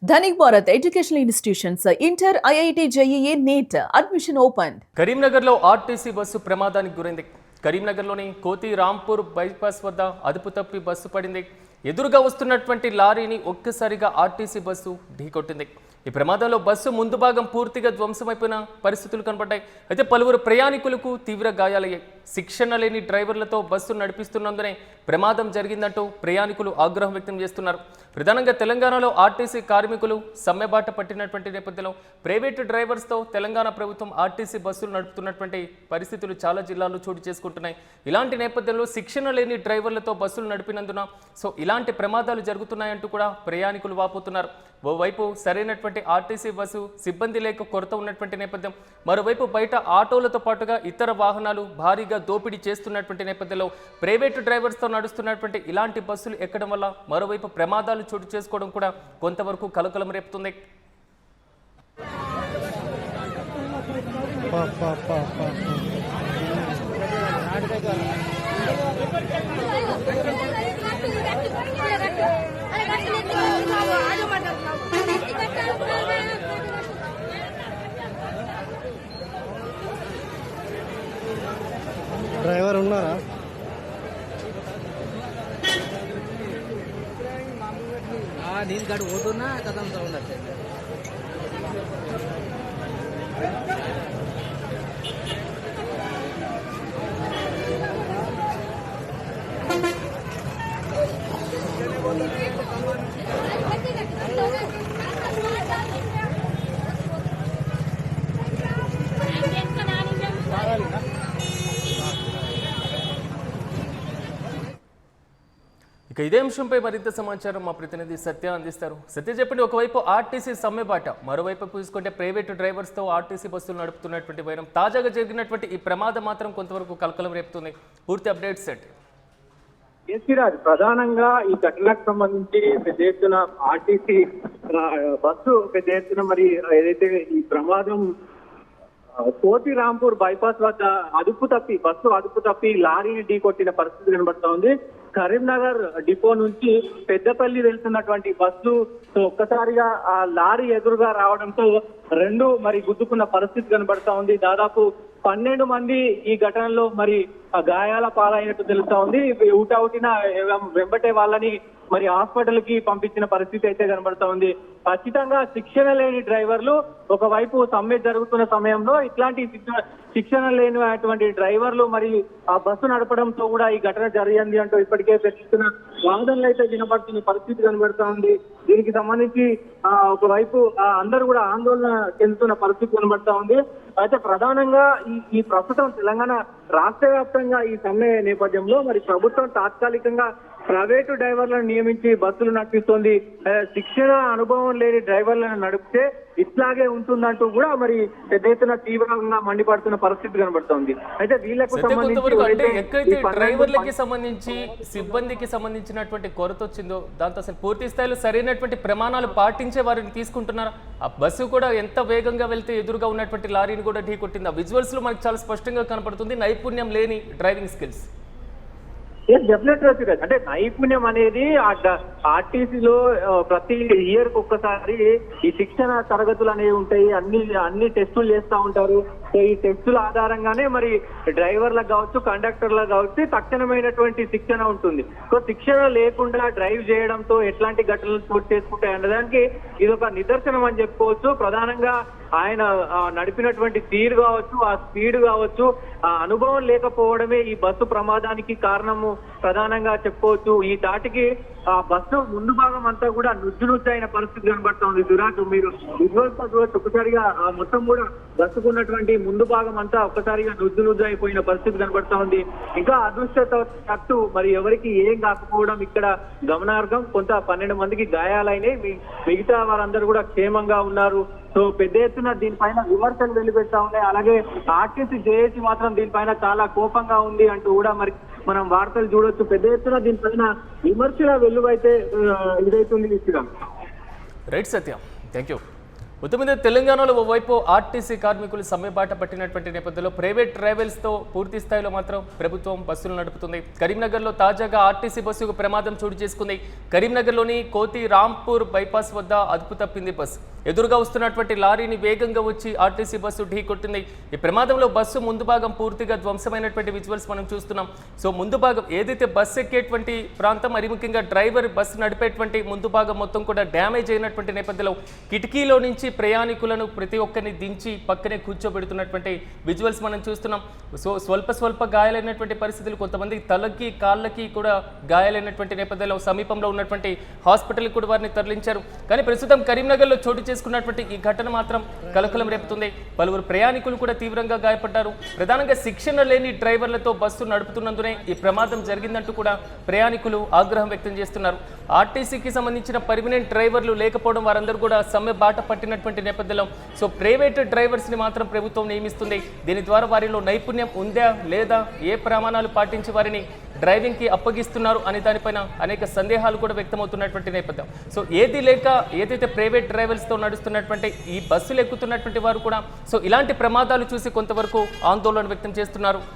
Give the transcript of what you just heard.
Dhanik Bharat educational institutions inter IIT JEE NEET admission open. కరీంనగర్లో RTC bus ప్రమాదానికి గురైంది. కరీంనగర్లోని కోతి రాంపూర్ బైపాస్ వద్ద అదుపు తప్పి బస్సు పడింది. ఎదురుగా వస్తున్నటువంటి లారీని ఒక్కసారిగా ఆర్టీసీ బస్సు ఢీకొట్టింది. ఈ ప్రమాదంలో బస్సు ముందు భాగం పూర్తిగా ధ్వంసమైపోయిన పరిస్థితులు కనబడ్డాయి. అయితే పలువురు ప్రయాణికులకు తీవ్ర గాయాలయ్యాయి. శిక్షణ లేని డ్రైవర్లతో బస్సు నడిపిస్తున్నందునే ప్రమాదం జరిగిందంటూ ప్రయాణికులు ఆగ్రహం వ్యక్తం చేస్తున్నారు. ప్రధానంగా తెలంగాణలో ఆర్టీసీ కార్మికులు సమ్మెబాట పట్టినటువంటి నేపథ్యంలో ప్రైవేటు డ్రైవర్స్తో తెలంగాణ ప్రభుత్వం ఆర్టీసీ బస్సులు నడుపుతున్నటువంటి పరిస్థితులు చాలా జిల్లాల్లో చోటు చేసుకుంటున్నాయి. ఇలాంటి నేపథ్యంలో శిక్షణ లేని డ్రైవర్లతో బస్సులు నడిపినందున ఇలాంటి ప్రమాదాలు జరుగుతున్నాయంటూ కూడా ప్రయాణికులు వాపోతున్నారు. ఓవైపు సరైనటువంటి ఆర్టీసీ బస్సు సిబ్బంది లేక కొరత ఉన్నటువంటి నేపథ్యం, మరోవైపు బయట ఆటోలతో పాటుగా ఇతర వాహనాలు భారీగా దోపిడీ చేస్తున్నటువంటి నేపథ్యంలో ప్రైవేటు డ్రైవర్స్తో నడుస్తున్నటువంటి ఇలాంటి బస్సులు ఎక్కడం వల్ల మరోవైపు ప్రమాదాలు చోటు చేసుకోవడం కూడా కొంతవరకు కలకలం రేపుతుంది. డ్రైవర్ ఉన్నారా? నేను కాడు పోతున్నా కథం సౌండ్ వచ్చేది. ఇక ఇదే అంశంపై మరింత సమాచారం మా ప్రతినిధి సత్య అందిస్తారు. సత్య చెప్పండి, ఒకవైపు ఆర్టీసీ సమ్మెబాట, మరోవైపు చూసుకుంటే ప్రైవేటు డ్రైవర్స్తో ఆర్టీసీ బస్సులు నడుపుతున్నటువంటి వైరం, తాజాగా జరిగినటువంటి ఈ ప్రమాదం మాత్రం కొంతవరకు కలకలం రేపుతుంది. పూర్తి అప్డేట్స్ ఏంటి? కేసీరాజ్, ప్రధానంగా ఈ ఘటనకు సంబంధించి పెద్ద ఎత్తున ఆర్టీసీ బస్సు పెద్ద ఎత్తున మరి ఏదైతే ఈ ప్రమాదం కోతి రాంపూర్ బైపాస్ వద్ద బస్సు అదుపు తప్పి లారీని ఢీకొట్టిన పరిస్థితి కనబడతా ఉంది. కరీంనగర్ డిపో నుంచి పెద్దపల్లి వెళ్తున్నటువంటి బస్సు ఒక్కసారిగా ఆ లారీ ఎదురుగా రావడంతో రెండు మరి గుద్దుకున్న పరిస్థితి కనబడతా ఉంది. దాదాపు 12 మంది ఈ ఘటనలో మరి గాయాల పాలైనట్టు తెలుస్తా ఉంది. ఊటౌటిన వెంబటే వాళ్ళని మరి హాస్పిటల్ కి పంపించిన పరిస్థితి అయితే కనబడతా ఉంది. ఖచ్చితంగా శిక్షణ లేని డ్రైవర్లు, ఒకవైపు సమ్మె జరుగుతున్న సమయంలో ఇట్లాంటి శిక్షణ లేనటువంటి డ్రైవర్లు మరి ఆ బస్సు నడపడంతో కూడా ఈ ఘటన జరిగింది అంటూ ఇప్పటికే ప్రశ్నిస్తున్న వాదనలు అయితే వినబడుతున్న పరిస్థితి కనబడతా ఉంది. దీనికి సంబంధించి ఒకవైపు అందరూ కూడా ఆందోళన చెందుతున్న పరిస్థితి కనబడతా ఉంది. అయితే ప్రధానంగా ఈ ప్రస్తుతం తెలంగాణ రాష్ట్ర వ్యాప్తంగా ఈ సమ్మె నేపథ్యంలో మరి ప్రభుత్వం తాత్కాలికంగా ప్రైవేటు డ్రైవర్లను నియమించి బస్సులు నడిపిస్తోంది. శిక్షణ అనుభవం లేని డ్రైవర్లను నడిపితే ఇట్లాగే ఉంటుందంటూ కూడా మరి పెద్ద ఎత్తున తీవ్రంగా మండిపడుతున్న పరిస్థితి కనబడుతోంది. అయితే వీళ్ళకు ఎక్కడైతే డ్రైవర్లకి సంబంధించి సిబ్బందికి సంబంధించినటువంటి కొరత వచ్చిందో దాంతో అసలు పూర్తి స్థాయిలో సరైనటువంటి ప్రమాణాలు పాటించే వారిని తీసుకుంటున్నారా? ఆ బస్సు కూడా ఎంత వేగంగా వెళ్తే ఎదురుగా ఉన్నటువంటి లారీని కూడా ఢీకొట్టింది. ఆ విజువల్స్ లో మనకి చాలా స్పష్టంగా కనపడుతుంది నైపుణ్యం లేని డ్రైవింగ్ స్కిల్స్. డెఫినెట్గా అంటే నైపుణ్యం అనేది ఆర్టీసీలో ప్రతి ఇయర్ కు ఒక్కసారి ఈ శిక్షణ తరగతులు అనేవి ఉంటాయి. అన్ని టెస్టులు చేస్తూ ఉంటారు. సో ఈ టెస్టుల ఆధారంగానే మరి డ్రైవర్లకు కావచ్చు, కండక్టర్లకు కావచ్చు తక్షణమైనటువంటి శిక్షణ ఉంటుంది. సో శిక్షణ లేకుండా డ్రైవ్ చేయడంతో ఎట్లాంటి ఘటనలు చోటు చేసుకుంటాయి అన్నదానికి ఇది ఒక నిదర్శనం అని చెప్పుకోవచ్చు. ప్రధానంగా ఆయన నడిపినటువంటి తీరు కావచ్చు, ఆ స్పీడ్ కావచ్చు, ఆ అనుభవం లేకపోవడమే ఈ బస్సు ప్రమాదానికి కారణము ప్రధానంగా చెప్పుకోవచ్చు. ఈ దాటికి ఆ బస్సు ముందు భాగం అంతా కూడా నుజ్జు అయిన పరిస్థితి కనబడుతుంది. దురాటు మీరు విజువల్స్ చూడవచ్చు. ఒక్కసారిగా మొత్తం కూడా బస్సుకున్నటువంటి ముందు భాగం అంతా ఒక్కసారిగా నుజ్జు అయిపోయిన పరిస్థితి కనబడతా ఉంది. ఇంకా అదృష్టవశాత్తు మరి ఎవరికి ఏం కాకపోవడం ఇక్కడ గమనార్హం. కొంత 12 మందికి గాయాలైనాయి. మిగతా వారందరూ కూడా క్షేమంగా ఉన్నారు. సో పెద్ద ఎత్తున దీనిపైన విమర్శలు వెలువెడతా ఉన్నాయి. అలాగే ఆర్టీసీ జేఏసీ మాత్రం దీనిపైన చాలా కోపంగా ఉంది అంటూ కూడా మరి మనం వార్తలు చూడొచ్చు. పెద్ద ఎత్తున దీనిపైన విమర్శల వెలువైతే ఇదైతుంది. Right Satyam, thank you. మొత్తం మీద తెలంగాణలో ఓవైపు ఆర్టీసీ కార్మికులు సమ్మెబాట పట్టినటువంటి నేపథ్యంలో ప్రైవేట్ ట్రావెల్స్తో పూర్తి స్థాయిలో మాత్రం ప్రభుత్వం బస్సులు నడుపుతుంది. కరీంనగర్లో తాజాగా ఆర్టీసీ బస్సుకు ప్రమాదం చోటు చేసుకుంది. కరీంనగర్లోని కోతి రాంపూర్ బైపాస్ వద్ద అదుపు తప్పింది బస్సు. ఎదురుగా వస్తున్నటువంటి లారీని వేగంగా వచ్చి ఆర్టీసీ బస్సు ఢీకొట్టింది. ఈ ప్రమాదంలో బస్సు ముందు భాగం పూర్తిగా ధ్వంసమైనటువంటి విజువల్స్ మనం చూస్తున్నాం. సో ముందు భాగం ఏదైతే బస్సు ఎక్కేటువంటి ప్రాంతం, మరి ముఖ్యంగా డ్రైవర్ బస్సు నడిపేటువంటి ముందు భాగం మొత్తం కూడా డ్యామేజ్ అయినటువంటి నేపథ్యంలో కిటికీలో నుంచి ప్రయాణికులను ప్రతి ఒక్కరిని దించి పక్కనే కూర్చోబెడుతున్నటువంటి విజువల్స్ మనం చూస్తున్నాం. సో స్వల్ప గాయాలైనటువంటి పరిస్థితులు, కొంతమంది తలకి కాళ్ళకి కూడా గాయాలైనటువంటి నేపథ్యంలో సమీపంలో ఉన్నటువంటి హాస్పిటల్కి కూడా వారిని తరలించారు. కానీ ప్రస్తుతం కరీంనగర్లో చోటు చేసుకున్నటువంటి ఈ ఘటన మాత్రం కలకలం రేపుతుంది. పలువురు ప్రయాణికులు కూడా తీవ్రంగా గాయపడ్డారు. ప్రధానంగా శిక్షణ లేని డ్రైవర్లతో బస్సు నడుపుతున్నందునే ఈ ప్రమాదం జరిగిందంటూ కూడా ప్రయాణికులు ఆగ్రహం వ్యక్తం చేస్తున్నారు. ఆర్టీసీకి సంబంధించిన పర్మనెంట్ డ్రైవర్లు లేకపోవడం, వారందరూ కూడా సమ్మె బాట పట్టినటువంటి నేపథ్యంలో సో ప్రైవేట్ డ్రైవర్స్ని మాత్రం ప్రభుత్వం నియమిస్తుంది. దీని ద్వారా వారిలో నైపుణ్యం ఉందా లేదా, ఏ ప్రమాణాలు పాటించి వారిని డ్రైవింగ్కి అప్పగిస్తున్నారు అనే దానిపైన అనేక సందేహాలు కూడా వ్యక్తమవుతున్నటువంటి నేపథ్యం. సో ఏది లేక ఏదైతే ప్రైవేట్ డ్రైవర్స్తో నడుస్తున్నటువంటి ఈ బస్సులు ఎక్కుతున్నటువంటి వారు కూడా సో ఇలాంటి ప్రమాదాలు చూసి కొంతవరకు ఆందోళన వ్యక్తం చేస్తున్నారు.